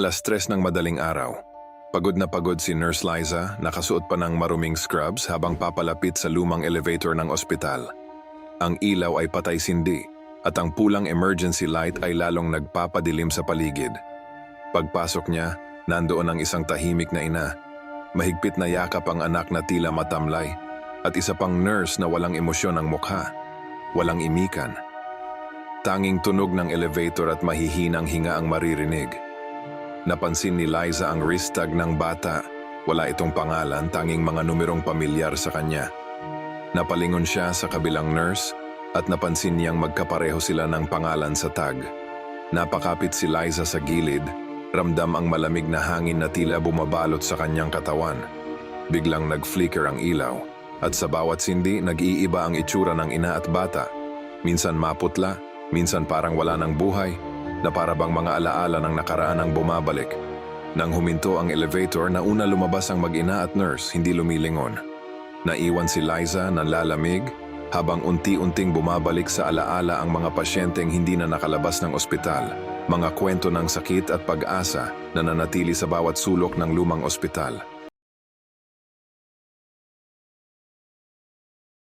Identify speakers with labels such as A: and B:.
A: 3:00 ng madaling araw. Pagod na pagod si Nurse Liza, nakasuot pa ng maruming scrubs habang papalapit sa lumang elevator ng ospital. Ang ilaw ay patay-sindi at ang pulang emergency light ay lalong nagpapadilim sa paligid. Pagpasok niya, nandoon ang isang tahimik na ina. Mahigpit na yakap ang anak na tila matamlay at isa pang nurse na walang emosyon ang mukha. Walang imikan. Tanging tunog ng elevator at mahihinang hinga ang maririnig. Napansin ni Liza ang wrist tag ng bata. Wala itong pangalan, tanging mga numerong pamilyar sa kanya. Napalingon siya sa kabilang nurse at napansin niyang magkapareho sila ng pangalan sa tag. Napakapit si Liza sa gilid, ramdam ang malamig na hangin na tila bumabalot sa kanyang katawan. Biglang nag-flicker ang ilaw at sa bawat sindi nag-iiba ang itsura ng ina at bata. Minsan maputla, minsan parang wala ng buhay, na para bang mga alaala ng nakaraan ang bumabalik. Nang huminto ang elevator, nauna lumabas ang mag-ina at nurse, hindi lumilingon. Naiwan si Liza nanlalamig habang unti-unting bumabalik sa alaala ang mga pasyenteng hindi na nakalabas ng ospital, mga kwento ng sakit at pag-asa na nanatili sa bawat sulok ng lumang ospital.